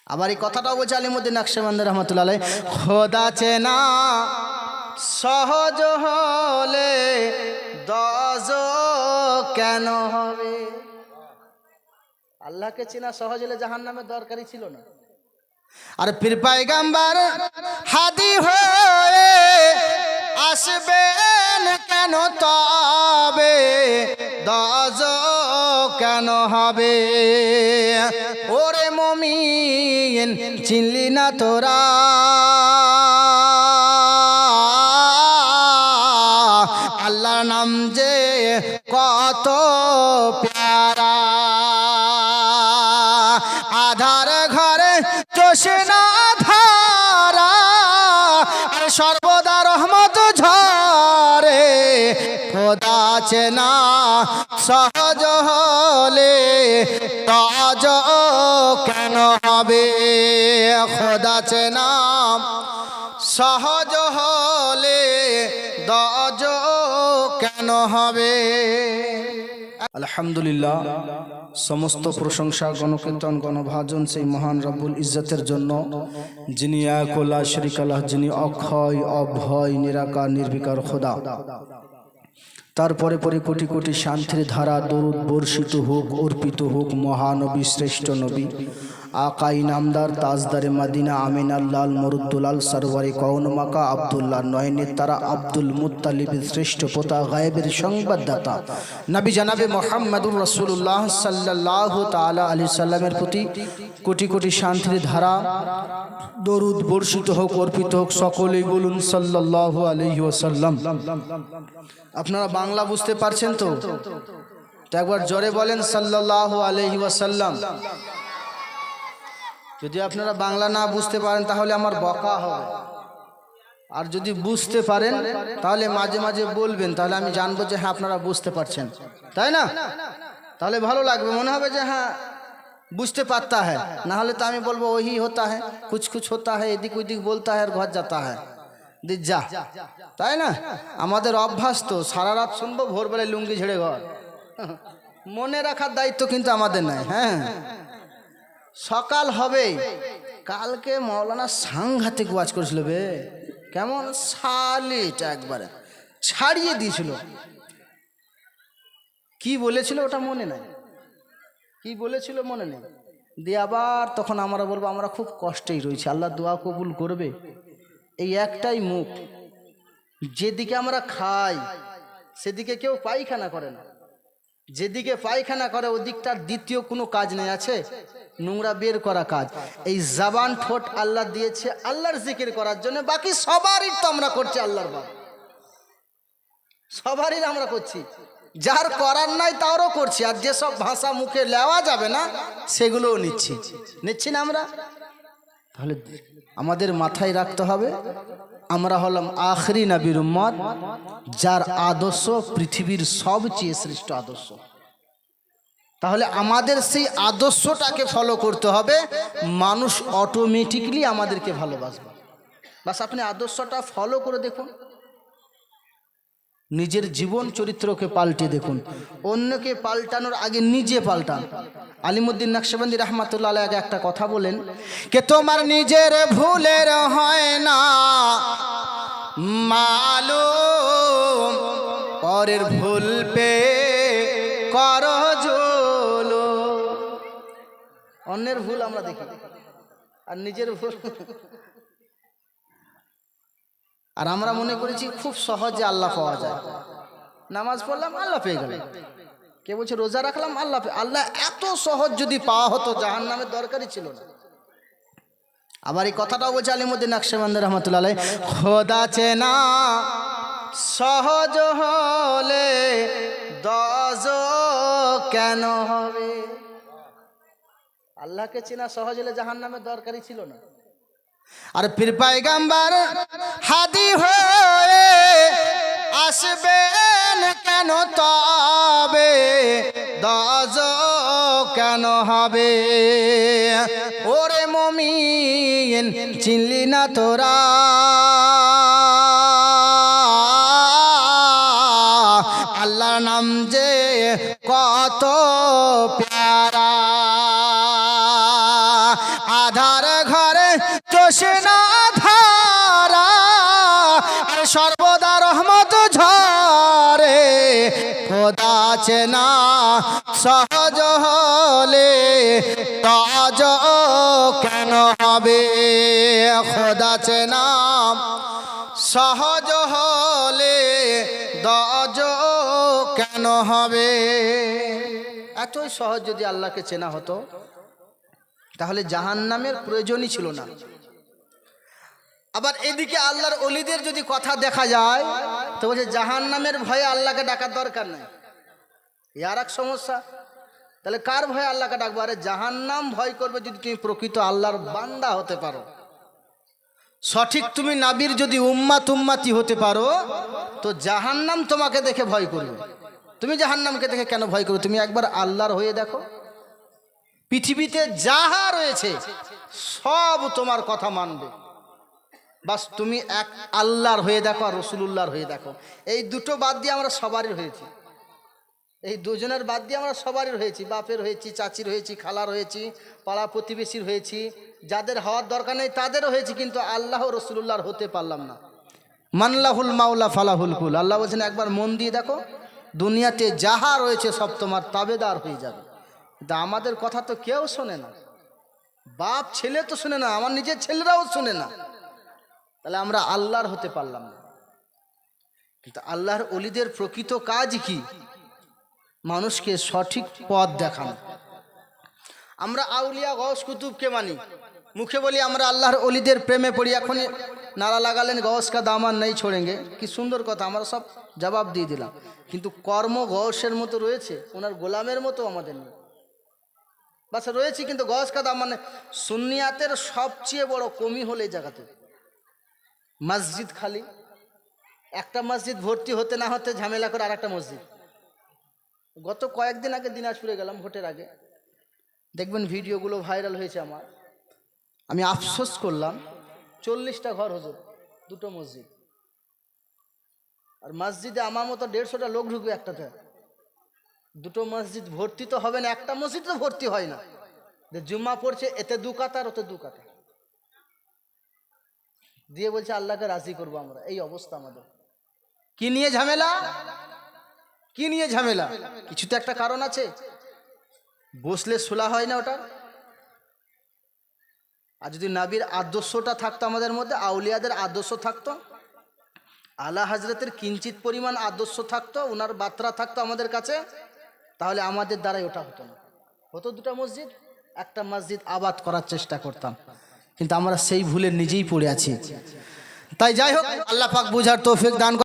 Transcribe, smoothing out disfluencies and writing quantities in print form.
আবার এই কথাটাও বলছে আলিমুদ্দিন নকশবন্দি রহমতুল্লাহ আলাইহি, খোদা চেনা সহজ হলে দজ কেন হবে। আল্লাহকে চেনা সহজ হলে জাহান্নামের দরকারই ছিল না। আর পীর পয়গম্বর হাদি হয়ে আসবেন কেন, তবে দজ কেন হবে। ওরে মুমিন চিনলি না তোরা, আল্লাহর নাম যে কত প্যারা। আধার ঘরে তৃষ্ণা ধারা, আর সর্বদা রহমত ঝরে। খোদা চেনা সহজ হলে দজ কেন হবে। খোদা চেনা সহজ হলে দজ কেন হবে। আলহামদুলিল্লাহ, সমস্ত প্রশংসা গণকীর্তন গণভাজন সেই মহান রব্বুল ইজ্জতের জন্য, যিনি এক ও লা শারীকা লাহ, যিনি অক্ষয় অভয় নিরাকার নির্বিকার খোদা। তারপরে পরে কোটি কোটি শান্তির ধারা দরুদ বর্ষিত হোক, অর্পিত হোক মহানবী শ্রেষ্ঠ নবী আকা ইনামদার তাজদারে মদিনা আমিনাল্লাল মরুদ্দুলাল সরওয়ারে কৌন মাকা আব্দুল্লাহ নয়নের তারা আব্দুল মুত্তালিবের শ্রেষ্ঠ পোতা গায়েবের সংবাদদাতা নবী জানাবে মুহাম্মদুর রাসূলুল্লাহ সাল্লাল্লাহু তাআলা আলাইহি সাল্লামের প্রতি কোটি কোটি শান্তির ধারা দরুদ বর্ষিত হোক, অর্পিত হোক। সকলেই বলুন সাল্লাল্লাহু আলাইহি ওয়াসাল্লাম। আপনারা বাংলা বুঝতে পারছেন তো? একবার জোরে বলেন সাল্লাল্লাহু আলাইহি ওয়াসাল্লাম। যদি আপনারা বাংলা না বুঝতে পারেন তাহলে আমার বকা হবে, আর যদি বুঝতে পারেন তাহলে মাঝে মাঝে বলবেন, তাহলে আমি জানবো যে হ্যাঁ আপনারা বুঝতে পারছেন, তাই না? তাহলে ভালো লাগবে, মনে হবে যে হ্যাঁ বুঝতে পারতা হ্যাঁ। না হলে তো আমি বলবো ওহি হতা হ্যাঁ, কুছ কুছ হতা হ্যাঁ, এদিক ওইদিক বলতা হ্যাঁ আর ঘর যাতা হ্যাঁ, যা, তাই না? আমাদের অভ্যাস তো সারা রাত শুনবো, ভোরবেলায় লুঙ্গি ঝেড়ে ঘর। মনে রাখার দায়িত্ব কিন্তু আমাদের নাই। হ্যাঁ, সকাল হবে। কালকে মাওলানা সাংঘাতিক ওয়াজ করেছিল বে, কেমন সালিটা একবারে ছাড়িয়ে দিয়েছিল। কি বলেছিল ওটা মনে নাই, কি বলেছিল মনে নেই। দিয়ে আবার তখন আমরা বলবো আমরা খুব কষ্টেই রয়েছি, আল্লাহ দোয়া কবুল করবে। এই একটাই মুখ, যেদিকে আমরা খাই সেদিকে কেউ পায়খানা করে না, যেদিকে পায়খানা করে ওদিকটার দ্বিতীয় কোনো কাজ নেই, আছে নোংরা বের করা কাজ। এই জবান ঠোঁট আল্লাহ দিয়েছে আল্লাহর জিকির করার জন্য, বাকি সবারই তো আমরা করছি আল্লাহর বাদ, সবারই আমরা করছি। যার করার নাই তারও করছি, আর যেসব ভাষা মুখে নেওয়া যাবে না সেগুলোও নিচ্ছি না আমরা। তাহলে আমাদের মাথায় রাখতে হবে আমরা হলাম আখরি নবীর উম্মত, যার আদর্শ পৃথিবীর সবচেয়ে শ্রেষ্ঠ আদর্শ। তাহলে আমাদের সেই আদর্শটাকে ফলো করতে হবে, মানুষ অটোমেটিকলি আমাদেরকে ভালোবাসবে। বাস আপনি আদর্শটা ফলো করে দেখুন, নিজের জীবন চরিত্রকে পাল্টে দেখুন। অন্যকে পাল্টানোর আগে নিজে পাল্টান। আলিমুদ্দিন নকশবন্দি রহমাতুল্লাহ আলাইহি একটা কথা বলেন, কে তোমার নিজের ভুলের হয় না মালুম, পরের ভুল পে করো জুলুম। অন্যের ভুল আমরা দেখি আর নিজের ভুল, আর আমরা মনে করেছি খুব সহজে আল্লাহ পাওয়া যায়। নামাজ পড়লাম আল্লাহ পেয়ে গেল, কে বলছে রোজা রাখলাম আল্লাহ পেয়ে। আল্লাহ এত সহজ যদি পাওয়া হতো জাহান্নামের দরকারই ছিল না। আবার এই কথাটাও বলছে আলিমুদ্দিন নকশবন্দি রহমতুল্লাহ আলাইহি, খোদা চেনা সহজ হলে দজ কেন হবে। আল্লাহকে চেনা সহজ হলে জাহান্নামের দরকারই ছিল না। আর পীর পয়গম্বর হাদি হয়ে আসবেন কেন, তবে দজ কেন হবে। ওরে মুমিন চিনলি না তোরা, আল্লাহর নাম যে কত প্যারা। আধার ঘরে তৃষ্ণা ধারা আর সর্বদা রহমত ঝরে খোদা চেনা সহজ হলে তজ কেন হবে খোদা চেনা সহজ হলে দজ কেন হবে এতই সহজ যদি আল্লাহকে চেনা হতো তাহলে জাহান্নামের প্রয়োজনই ছিল না। আবার এদিকে আল্লাহর ওলিদের যদি কথা দেখা যায় তো বলছে জাহান্নামের ভয়ে আল্লাহকে ডাকার দরকার নাই, আর এক সমস্যা। তাহলে কার ভয়ে আল্লাহকে ডাকবো? আরে জাহান্নাম ভয় করবে যদি তুমি প্রকৃত আল্লাহর বান্দা হতে পারো, সঠিক তুমি নাবির যদি উম্মাতি হতে পারো তো জাহান্নাম তোমাকে দেখে ভয় করবে। তুমি জাহান্নামকে দেখে কেন ভয় করবে? তুমি একবার আল্লাহর হয়ে দেখো, পৃথিবীতে যাহা রয়েছে সব তোমার কথা মানবে। বাস তুমি এক আল্লাহর হয়ে দেখো আর রসুলুল্লাহর হয়ে দেখো। এই দুটো বাদ দিয়ে আমরা সবারই হয়েছি, এই দুজনের বাদ দিয়ে আমরা সবারই হয়েছি। বাপের হয়েছি, চাচির হয়েছি, খালার হয়েছি, পাড়া প্রতিবেশীর হয়েছি, যাদের হওয়ার দরকার নেই তাদেরও হয়েছি, কিন্তু আল্লাহ রসুলুল্লাহর হতে পারলাম না। মানলাহুল মাওলা ফালাহুল কুল। আল্লাহ বলছেন একবার মন দিয়ে দেখো, দুনিয়াতে যাহা রয়েছে সব তোমার তাবেদার হয়ে যাবে। কিন্তু আমাদের কথা তো কেউ শোনে না, বাপ ছেলে তো শোনে না, আমার নিজের ছেলেরাও শোনে না। তাহলে আমরা আল্লাহর হতে পারলাম না। কিন্তু আল্লাহর ওলিদের প্রকৃত কাজ কি? মানুষকে সঠিক পথ দেখানো। আমরা আউলিয়া গওস কুতুবকে মানি, মুখে বলি আমরা আল্লাহর ওলিদের প্রেমে পড়ি। এখনই নারা লাগালেন গওস কা দামান নেই ছোড়েঙ্গে, কি সুন্দর কথা, আমরা সব জবাব দিয়ে দিলাম। কিন্তু কর্ম গওসের মতো রয়েছে, ওনার গোলামের মতো আমাদের নেই। বাস রয়েছে কিন্তু গওস কা দামান। সুন্নিয়াতের সবচেয়ে বড় কমি হলে এই জায়গাতে মসজিদ খালি, একটা মসজিদ ভর্তি হতে না হতে ঝামেলা করে আর একটা মসজিদ। গত কয়েকদিন আগে দিনাজপুরে গেলাম, ভোটের আগে, দেখবেন ভিডিওগুলো ভাইরাল হয়েছে আমার। আমি আফসোস করলাম, 40টা ঘর হুজুর, দুটো মসজিদ, আর মসজিদে আমার মতো 150টা লোক ঢুকবে একটাতে। দুটো মসজিদ ভর্তি তো হবে না, একটা মসজিদ তো ভর্তি হয় না। জুম্মা পড়ছে, এতে 2 কাতার ওতে 2 কাতার দিয়ে বলছে আল্লাহকে রাজি করবো আমরা। এই অবস্থা আমাদের। কি নিয়ে ঝামেলা? কি নিয়ে ঝামেলা? কিছু তো একটা কারণ আছে। বসলে শোলা হয় না ওটা। আর যদি নবীর আদর্শটা থাকতো আমাদের মধ্যে, আউলিয়াদের আদর্শ থাকতো, আলা হযরতের কিঞ্চিত পরিমাণ আদর্শ থাকতো, ওনার বার্তা থাকতো আমাদের কাছে, তাহলে আমাদের দ্বারাই ওটা হতো না। হতো 2টা মসজিদ, একটা মসজিদ আবাদ করার চেষ্টা করতাম। কিন্তু আমরা সেই ভুলে নিজেই পড়ে আছি। তাই যাই হোক, আল্লাহ পাক বুঝার তৌফিক দান।